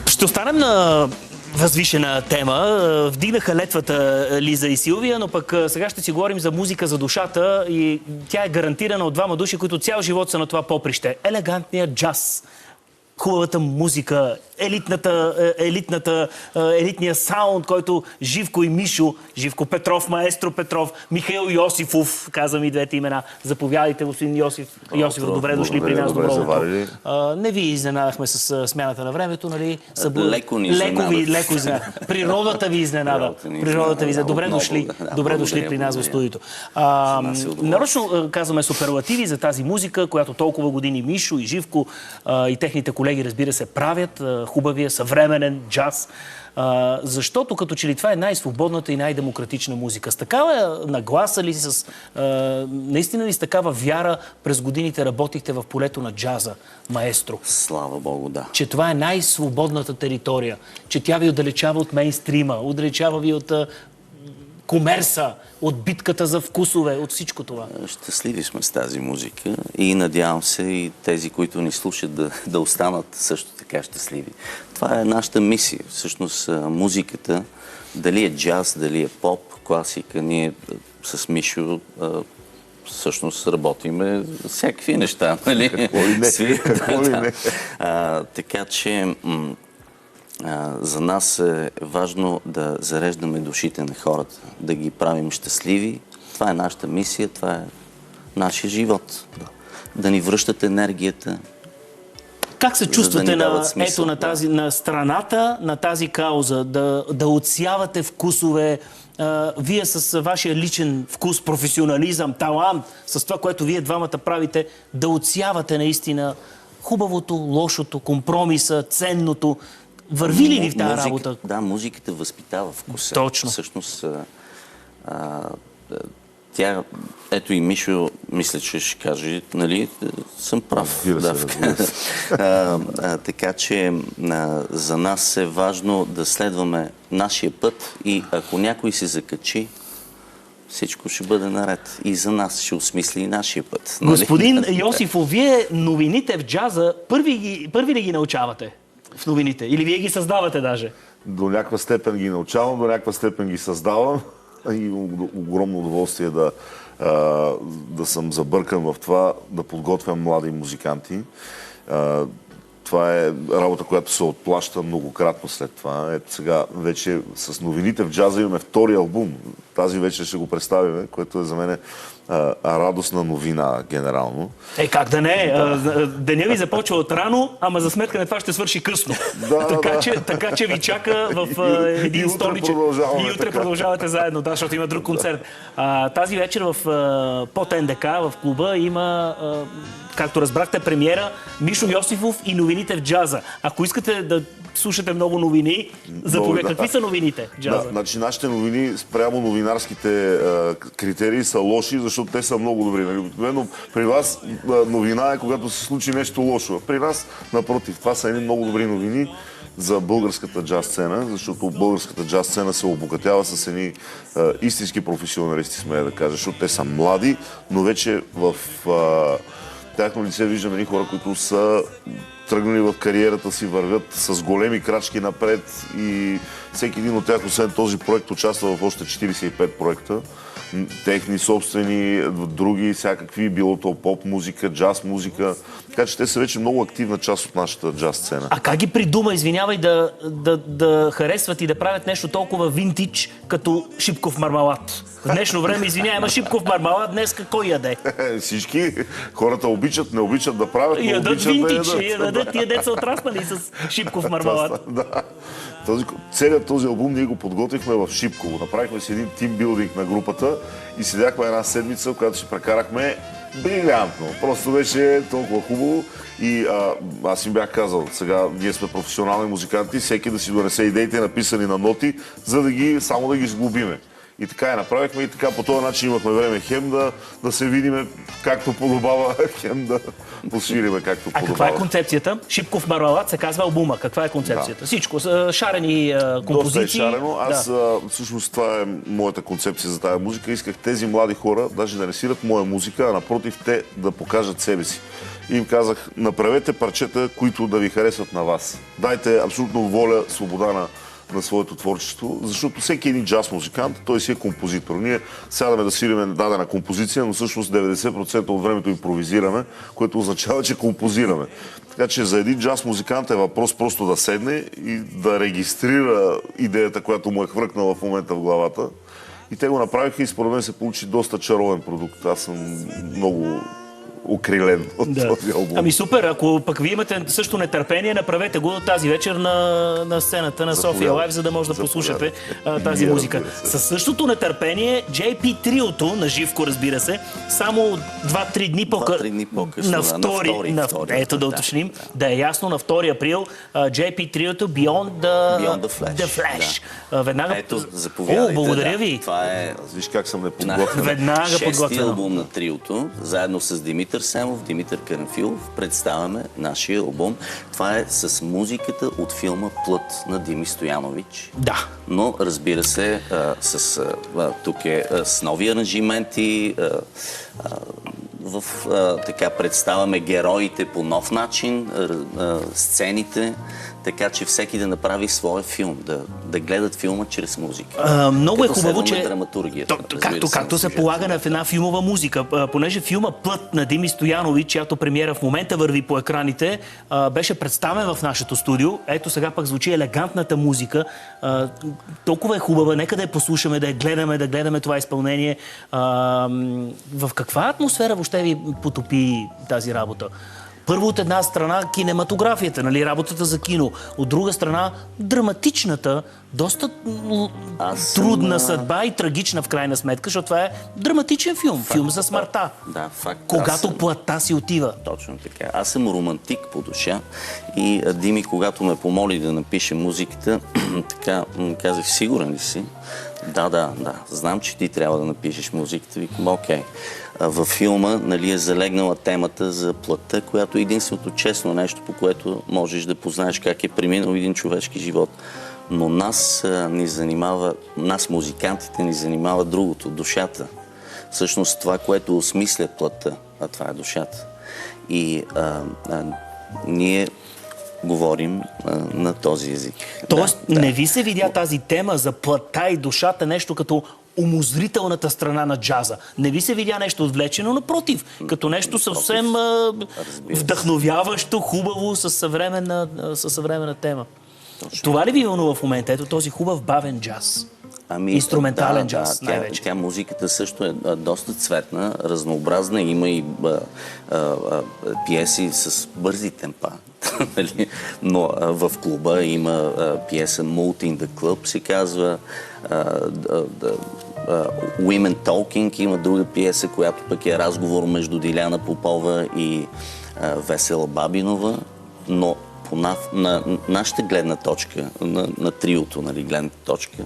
Ще останем на възвишена тема. Вдигнаха летвата Лиза и Силвия, но пък сега ще си говорим за музика за душата и тя е гарантирана от двама души, които цял живот са на това поприще. Елегантният джаз, хубавата музика, елитния саунд, който Живко и Мишо, Живко Петров, маестро Петров, Михаил Йосифов, казвам и двете имена. Заповядайте, господин Йосифов, добре дошли при нас. Не ви изненадахме с смяната на времето, нали? Леко изненада. Природата ви изненада. Добре дошли при нас в студиото. Нарочно казваме суперлативи за тази музика, която толкова години Мишо и Живко и техните колеги, разбира се, правят. Хубавия, съвременен джаз. Защото като че ли това е най-свободната и най-демократична музика. С такава нагласа ли, наистина ли с такава вяра през годините работихте в полето на джаза, маестро? Слава Богу, да. Че това е най-свободната територия. Че тя ви отдалечава от мейнстрима, отдалечава ви от комерса, от битката за вкусове, от всичко това. Щастливи сме с тази музика и надявам се и тези, които ни слушат, да останат също така щастливи. Това е нашата мисия. Всъщност музиката, дали е джаз, дали е поп, класика, ние с Мишо всъщност работиме всякакви неща, нали? Какво ли не? Така че за нас е важно да зареждаме душите на хората, да ги правим щастливи. Това е нашата мисия, това е нашия живот. Да ни връщат енергията. Как се чувствате на страната, на тази кауза, да отсявате вкусове, вие с вашия личен вкус, професионализъм, талант, с това, което вие двамата правите, да отсявате наистина хубавото, лошото, компромиса, ценното. Върви ли ви в тази работа? Да, музиката възпитава вкуса. Точно. Всъщност, тя, ето и Мишо, мисля, че ще каже, нали, съм прав. Така че за нас е важно да следваме нашия път и ако някой се закачи, всичко ще бъде наред. И за нас ще осмисли и нашия път. Нали? Господин Йосифов, вие новините в джаза първи ли ги научавате в новините? Или вие ги създавате даже? До някаква степен ги научавам, до някаква степен ги създавам. И огромно удоволствие да съм забъркан в това, да подготвям млади музиканти. Това е работа, която се отплаща многократно след това. Ето сега вече с новините в джаза имаме втори албум. Тази вечер ще го представим, което е за мен радостна новина генерално. Как да не? Деня ви започва от рано, ама за сметка на това ще свърши късно. Така че ви чака в един столичен. И утре продължавате заедно, защото има друг концерт. Тази вечер в под НДК, в клуба, има, както разбрахте, премиера Мишо Йосифов и новините в джаза. Ако искате да слушате много новини, заповядайте. Какви са новините в джаза? Значи нашите новини спрямо новинарските критерии са лоши, защото те са много добри. Обикновено при вас новина е когато се случи нещо лошо. При нас, напротив, това са едни много добри новини за българската джаз сцена, защото българската джаз сцена се обогатява с едни истински професионалисти, смея да кажа, защото те са млади, но вече в тяхно лице виждаме едни хора, които са тръгнали в кариерата си, вървят с големи крачки напред и всеки един от тях, освен този проект, участва в още 45 проекта. Техни собствени, други, всякакви, било то поп музика, джаз музика. Така че те са вече много активна част от нашата джаз сцена. А как ги придума, извинявай, да харесват и да правят нещо толкова винтидж, като шипков мармалад? В днешно време, извинявай, ама шипков мармалад днеска кой яде? Всички хората обичат, не обичат да правят, но ядат обичат винтидж, да ядат. ядат тия деца отраснали с шипков мармалад. Целият този албум ние го подготвихме в Шипково. Направихме си един тимбилдинг на групата и седяхме една седмица, в която ще прекарахме брилянтно. Просто беше толкова хубаво и аз им бях казал, сега ние сме професионални музиканти, всеки да си донесе идеите написани на ноти, за да само да ги сглобиме. И така я направихме и така по този начин имахме време хем да се видиме както подобава, хем да посвириме както подобава. А каква е концепцията? Шипков Мармалад се казва албума. Каква е концепцията? Всичко. Шарени композиции. Доста е шарено. Аз всъщност това е моята концепция за тази музика. Исках тези млади хора даже да не свират моя музика, а напротив те да покажат себе си. И им казах, направете парчета, които да ви харесват на вас. Дайте абсолютно воля, свобода на своето творчество, защото всеки един джаз музикант, той си е композитор. Ние сядаме да свириме дадена композиция, но всъщност 90% от времето импровизираме, което означава, че композираме. Така че за един джаз музикант е въпрос просто да седне и да регистрира идеята, която му е хвъркнала в момента в главата. И те го направиха и според мен се получи доста чаровен продукт. Аз съм много окрилен от този албум. Ами супер, ако пък вие имате също нетърпение, направете го тази вечер на сцената на София Лайв, за да може да послушате тази музика. Със същото нетърпение, JP Триото на Живко, разбира се, само 2-3 дни по-късно, на 2, ето да уточним, да е ясно, на 2 април, JP Триото Beyond the Flash. Веднага... Ето, заповядайте. Благодаря ви. Това е... Виж как съм неподготвен. Веднага подготвен. Шестия албум на Триото, заедно с Димитър Семов, Димитър Карамфилов, представяме нашия албум. Това е с музиката от филма Плът на Дими Стоянович. Да. Но, разбира се, тук е с нови аранжименти, така представяме героите по нов начин, сцените, така че всеки да направи своя филм, да гледат филма чрез музика. Много е хубаво, че... драматургията. Както се полага в една филмова музика. Понеже филма Плът на Дими Стоянович, чиято премиера в момента върви по екраните, беше представен в нашето студио. Ето сега пък звучи елегантната музика. Толкова е хубава. Нека да я послушаме, да я гледаме, да гледаме това изпълнение. В каква атмосфера въобще ви потопи тази работа? Първо от една страна кинематографията, нали, работата за кино. От друга страна драматичната, доста трудна съдба и трагична в крайна сметка, защото това е драматичен филм. Филм за смъртта. Да, факт. Когато плътта си отива. Точно така. Аз съм романтик по душа и Дими, когато ме помоли да напише музиката, така казах, сигурен ли си? Да. Знам, че ти трябва да напишеш музиката. Викам, окей. Във филма, нали, е залегнала темата за плътта, която е единственото честно нещо, по което можеш да познаеш как е преминал един човешки живот. Но нас музикантите, ни занимава другото, душата. Всъщност това, което осмисля плътта, а това е душата. И ние говорим на този език. Тоест, не ви се видя тази тема за плътта и душата нещо като умозрителната страна на джаза. Не ви се видя нещо отвлечено, напротив, като нещо съвсем вдъхновяващо, хубаво, със съвременна тема. Точно. Това ли ви вълнува в момента? Ето този хубав бавен джаз. Инструментален джаз, най-вече. Тя музиката също е доста цветна, разнообразна. Има и пиеси с бързи темпа. Но в клуба има пиеса Multi in the Club, се казва Women Talking. Има друга пиеса, която пък е разговор между Диляна Попова и Весела Бабинова. Но на нашата гледна точка, на триото, нали, гледната точка,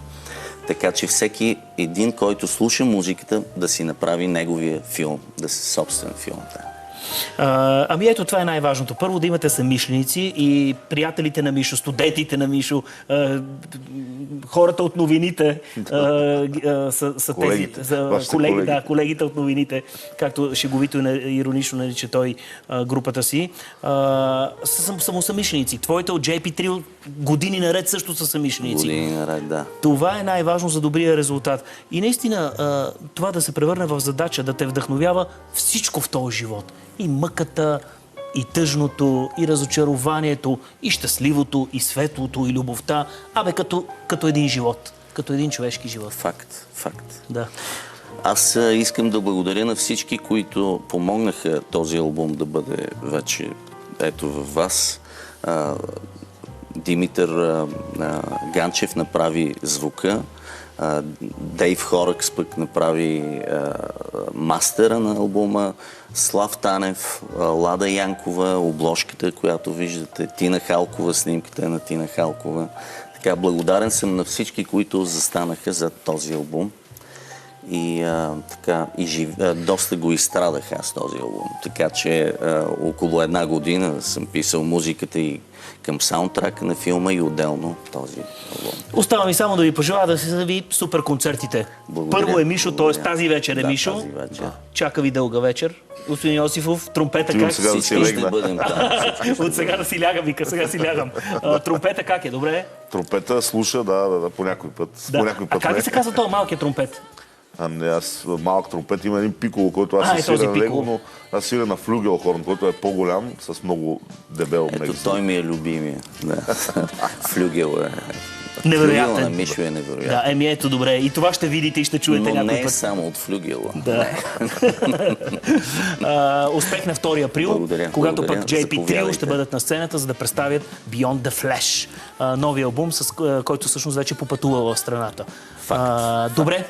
така че всеки един, който слуша музиката, да си направи неговия филм, да си собствен филм. Да. Ами ето, това е най-важното. Първо да имате съмишленици и приятелите на Мишо, студентите на Мишо, хората от новините, са тези колегите от новините, както шеговито и иронично нарича той групата си, са самосъмишленици. Твоите от JP Trio години наред също са самишленици. Години наред, да. Това е най-важно за добрия резултат. И наистина това да се превърне в задача, да те вдъхновява всичко в този живот. И мъката, и тъжното, и разочарованието, и щастливото, и светлото, и любовта. Като един живот. Като един човешки живот. Факт. Да. Аз искам да благодаря на всички, които помогнаха този албум да бъде вече ето във вас. Димитър Ганчев направи звука. Дейв Хоръкс пък направи мастера на албума, Слав Танев, Лада Янкова, обложката, която виждате, Тина Халкова, снимката е на Тина Халкова. Така, благодарен съм на всички, които застанаха за този албум. И така, доста го изстрадах аз този албум. Така че около една година съм писал музиката и към саундтрака на филма и отделно този албум. Остава ми само да ви пожелая да се зави супер концертите. Благодаря. Първо е Мишо, т.е. тази вечер е Мишо. Тази вечер. Чака ви дълга вечер. Господин Йосифов, тромпета Имам как? сега да си Всички ще легна. бъдем там. От сега да си лягам, вика, сега си лягам. Тромпета как е, добре? Тромпета слуша, да, по някой път. Да. По някой А път как не. ви се казва този малкият тромпет? Ами аз малък тромпет, има един пиколо, който аз е свиря този на него, пиколо. но аз свиря на флюгелхорн, който е по-голям, с много дебел Ето мега. той ми е любимия. Да. Флюгел е. Невероятен. Флюгел на Мишо е невероятен. Да, еми ето добре. И това ще видите и ще чуете Но някой не е път. само от флюгела. Да. Успех на 2 април, Благодаря, когато благодаря. пък JP Trio Заповядайте. ще бъдат на сцената, за да представят Beyond the Flash, новия албум, с който всъщност вече попътува в страната. Добре,